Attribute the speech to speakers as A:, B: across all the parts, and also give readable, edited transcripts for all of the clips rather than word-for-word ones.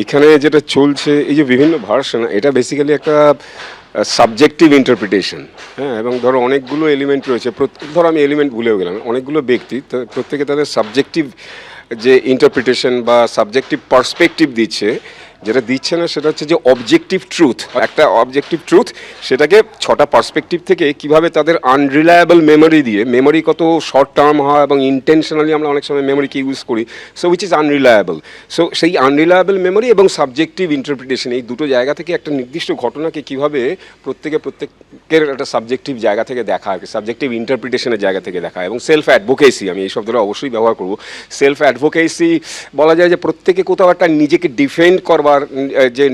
A: এখানে যেটা চলছে এই যে বিভিন্ন ভার্সন, এটা বেসিক্যালি একটা সাবজেক্টিভ ইন্টারপ্রিটেশন। হ্যাঁ, এবং ধরো অনেকগুলো এলিমেন্ট রয়েছে, ধরো আমি এলিমেন্ট ভুলেও গেলাম, অনেকগুলো ব্যক্তি প্রত্যেকে তাদের সাবজেক্টিভ যে ইন্টারপ্রিটেশন বা সাবজেক্টিভ পার্সপেক্টিভ দিচ্ছে। যেটা দিচ্ছে না সেটা হচ্ছে যে অবজেক্টিভ ট্রুথ, একটা অবজেক্টিভ ট্রুথ, সেটাকে ছটা পার্সপেক্টিভ থেকে কিভাবে তাদের আনরিলায়েবল মেমোরি দিয়ে, মেমোরি কত শর্ট টার্ম হয় এবং ইন্টেনশনালি আমরা অনেক সময় মেমোরিকে ইউজ করি, so which is unreliable. So সেই আনরিলায়েবল মেমোরি এবং সাবজেক্টিভ ইন্টারপ্রিটেশন, এই দুটো জায়গা থেকে একটা নির্দিষ্ট ঘটনাকে কিভাবে প্রত্যেকের একটা সাবজেক্টিভ জায়গা থেকে দেখা, আর কি সাবজেক্টিভ ইন্টারপ্রিটেশনের জায়গা থেকে দেখা। এবং সেলফ অ্যাডভোকেসি, আমি এই শব্দটা অবশ্যই ব্যবহার করব। সেলফ অ্যাডভোকেসি বলা যায় যে প্রত্যেকে কোথাও একটা নিজেকে ডিফেন্ড করবার, যে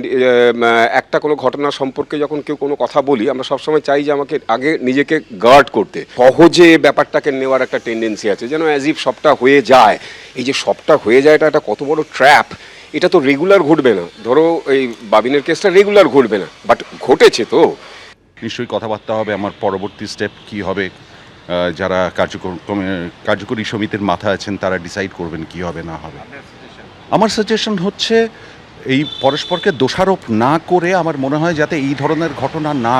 A: একটা কোনো ঘটনা সম্পর্কে যখন কেউ কোনো কথা বলি, আমরা সবসময় চাই যে আমাকে আগে নিজেকে গার্ড করতে, সহজে ব্যাপারটাকে নেওয়ার একটা টেন্ডেন্সি আছে, যেন অ্যাজ ইফ সবটা হয়ে যায়। এই যে সবটা হয়ে যায়, এটা কত বড় ট্র্যাপ। এটা তো রেগুলার ঘটবে না, ধরো এই বাবিনের কেসটা রেগুলার ঘটবে না, বাট ঘটেছে তো।
B: নিশ্চয়ই কথাবার্তা হবে আমার পরবর্তী স্টেপ কি হবে। যারা কার্যকরী সমিতির মাথায় আছেন তারা ডিসাইড করবেন কি হবে না হবে। আমার সাজেশন হচ্ছে এই পরস্পরকে দোষারোপ না করে আমার মনে হয় যাতে এই ধরনের ঘটনা না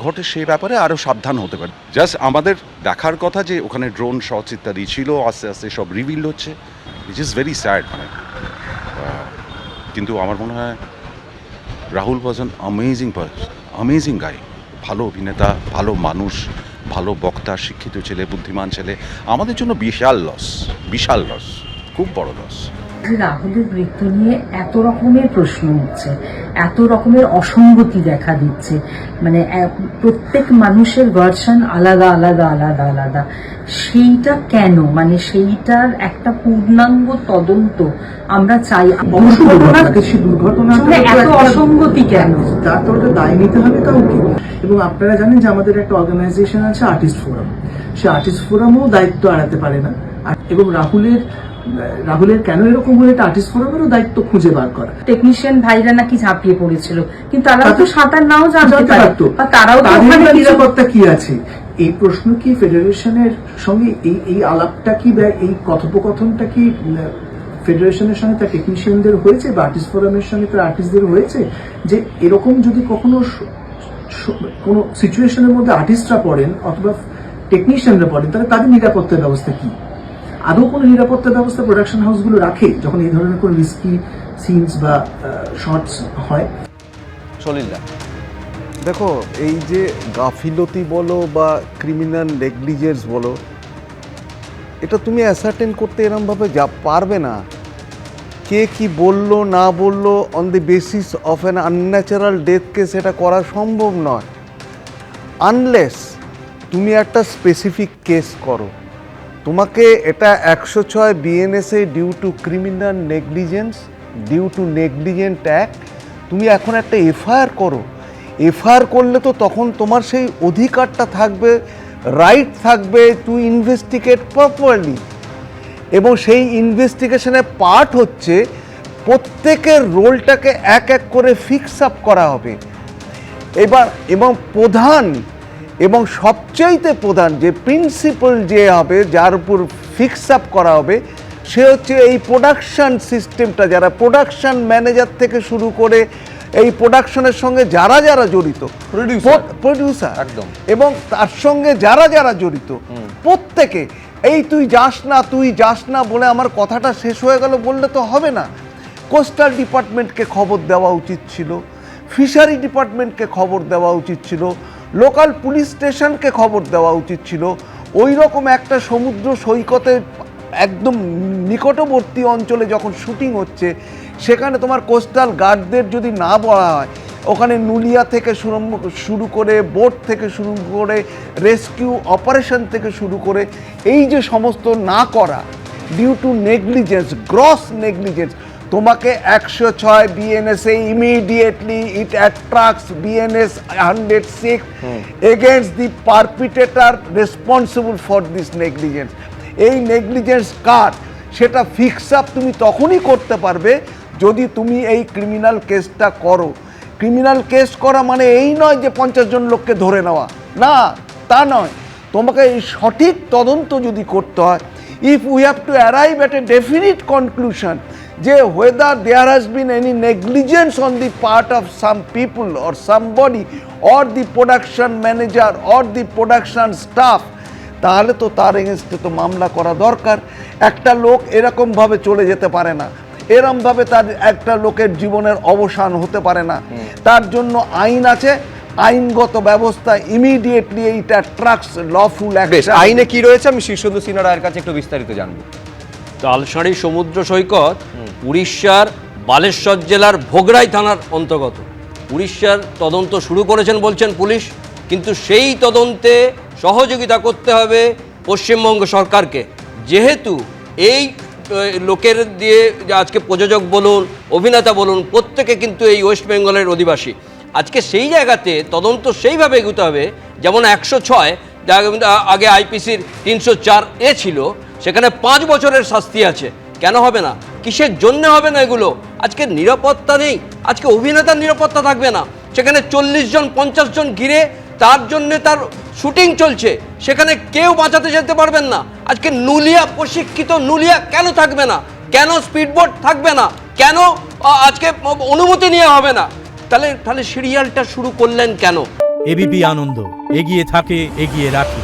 B: ঘটে, সেই ব্যাপারে আরও সাবধান হতে পারে। জাস্ট আমাদের দেখার কথা যে ওখানে ড্রোন শটস ইত্যাদি ছিল, আস্তে আস্তে সব রিভিল হচ্ছে, উইচ ইজ ভেরি স্যাড। কিন্তু আমার মনে হয় রাহুল ওয়াজ অ্যান অ্যামেজিং গাই, ভালো অভিনেতা, ভালো মানুষ, ভালো বক্তা, শিক্ষিত ছেলে, বুদ্ধিমান ছেলে। আমাদের জন্য বিশাল লস, খুব বড় লস।
C: রাহুলের মৃত্যু নিয়ে এত রকমের প্রশ্ন উঠছে, এত রকমের অসঙ্গতি দেখা দিচ্ছে, মানে প্রত্যেক মানুষের ভার্সন আলাদা আলাদা আলাদা আলাদা। সেইটা কেন, মানে সেইটার একটা পূর্ণাঙ্গ তদন্ত আমরা চাই।
D: দুর্ঘটনা
C: এত অসঙ্গতি কেন,
D: তার তো ওটা দায় নিতে হবে কাউকে। এবং আপনারা জানেন যে আমাদের একটা অর্গানাইজেশন আছে আর্টিস্ট ফোরাম, সে আর্টিস্ট ফোরামও দায়িত্ব এড়াতে পারে না। এবং রাহুলের কেন এরকম হলো, এটা আর্টিস্ট ফোরামেরও দায়িত্ব খুঁজে বার করা।
C: টেকনিশিয়ান ভাইরা নাকি ঝাঁপিয়ে পড়েছিল, কিন্তু তারা তো সাঁতার নাও জানতে পারতো,
D: তারাও নিরাপত্তা কি আছে? এই প্রশ্ন কি ফেডারেশনের সঙ্গে, এই আলাপটা কি, এই কথোপকথনটা কি ফেডারেশনের সঙ্গে তার টেকনিশিয়ানদের হয়েছে, বা আর্টিস্ট ফোরামের সঙ্গে তার আর্টিস্টদের হয়েছে, যে এরকম যদি কখনো কোনো সিচুয়েশনের মধ্যে আর্টিস্টরা পড়েন অথবা টেকনিশিয়ানরা পড়েন, তাহলে তাদের নিরাপত্তার ব্যবস্থা কি? আদৌ কোনো নিরাপত্তা ব্যবস্থা প্রোডাকশন হাউসগুলো রাখে যখন এই ধরনের কোনো রিস্কি সিনস বা শর্টস হয়?
E: সলিল্লা, দেখো, এই যে গাফিলতি বলো বা ক্রিমিনাল নেগলিজেন্স বলো, এটা তুমি অ্যাসার্টেন করতে এরমভাবে পারবে না। কে কি বললো না বললো on the basis of an unnatural ডেথকে সেটা করা সম্ভব নয়, আনলেস তুমি একটা স্পেসিফিক কেস করো। তোমাকে এটা 106 বিএনএসএ due to criminal negligence, due to negligent act, তুমি এখন একটা এফআইআর করো। এফআইআর করলে তো তখন তোমার সেই অধিকারটা থাকবে, রাইট থাকবে টু ইনভেস্টিগেট প্রপারলি। এবং সেই ইনভেস্টিগেশনের পার্ট হচ্ছে প্রত্যেকের রোলটাকে এক এক করে ফিক্স আপ করা হবে। এবং প্রধান এবং সবচাইতে প্রধান যে প্রিন্সিপাল যে হবে, যার উপর ফিক্স আপ করা হবে, সে হচ্ছে এই প্রোডাকশান সিস্টেমটা, যারা প্রোডাকশান ম্যানেজার থেকে শুরু করে এই প্রোডাকশনের সঙ্গে যারা যারা জড়িত, প্রডিউসার একদম, এবং তার সঙ্গে যারা যারা জড়িত প্রত্যেকে, এই তুই যাস না বলে আমার কথাটা শেষ হয়ে গেল বললে তো হবে না। কোস্টাল ডিপার্টমেন্টকে খবর দেওয়া উচিত ছিল, ফিশারি ডিপার্টমেন্টকে খবর দেওয়া উচিত ছিল, লোকাল পুলিশ স্টেশনকে খবর দেওয়া উচিত ছিল। ওই রকম একটা সমুদ্র সৈকতের একদম নিকটবর্তী অঞ্চলে যখন শুটিং হচ্ছে, সেখানে তোমার কোস্টাল গার্ডদের যদি না বলা হয়, ওখানে নুলিয়া থেকে শুরু করে বোট থেকে শুরু করে রেস্কিউ অপারেশন থেকে শুরু করে এই যে সমস্ত না করা, due to negligence, gross negligence, তোমাকে 106 বিএনএসএ immediately it attracts BNS 106 against the perpetrator responsible for this negligence. এই নেগলিজেন্স কার, সেটা ফিক্স আপ তুমি তখনই করতে পারবে যদি তুমি এই ক্রিমিনাল কেসটা করো। ক্রিমিনাল কেস করা মানে এই নয় যে 50 জন লোককে ধরে নেওয়া, না, তা নয়। তোমাকে এই সঠিক তদন্ত যদি করতে হয়, if we have to arrive at a definite conclusion যে whether there has been any negligence on the part of some people or somebody or the production manager or the production staff, তাহলে তো তার এগেনস্টে তো মামলা করা দরকার। একটা লোক এরকমভাবে চলে যেতে পারে না, এরমভাবে তার একটা লোকের জীবনের অবসান হতে পারে না। তার জন্য আইন আছে, আইনগত ব্যবস্থা ইমিডিয়েটলি এইটা ট্রাক্স লফুল
F: বেশ, আইনে কি রয়েছে আমি শীর্ষেন্দু সিনহা রায়ের কাছে একটু বিস্তারিত জানবো।
G: তালসাঁড়ি সমুদ্র সৈকত উড়িষ্যার বালেশ্বর জেলার ভোগরাই থানার অন্তর্গত। উড়িষ্যার তদন্ত শুরু করেছেন বলছেন পুলিশ, কিন্তু সেই তদন্তে সহযোগিতা করতে হবে পশ্চিমবঙ্গ সরকারকে, যেহেতু এই লোকের দিয়ে যে আজকে প্রযোজক বলুন, অভিনেতা বলুন, প্রত্যেকে কিন্তু এই ওয়েস্ট বেঙ্গলের অধিবাসী। আজকে সেই জায়গাতে তদন্ত সেইভাবে এগোতে হবে যেমন 106 আগে আইপিসির 304A ছিল, সেখানে 5 বছরের শাস্তি আছে। কেন হবে না? কিসের জন্য হবে না এগুলো? আজকে নিরাপত্তা নেই, আজকে অভিনেতার নিরাপত্তা থাকবে না। সেখানে 40 জন 50 জন ঘিরে তার জন্যে তার শুটিং চলছে, সেখানে কেউ বাঁচাতে যেতে পারবেন না। আজকে নুলিয়া, প্রশিক্ষিত নুলিয়া কেন থাকবে না? কেন স্পিডবোট থাকবে না? কেন আজকে অনুমতি নেওয়া হবে না? তাহলে সিরিয়ালটা শুরু করলেন কেন?
H: এবিপি আনন্দ, এগিয়ে থাকে, এগিয়ে রাখে।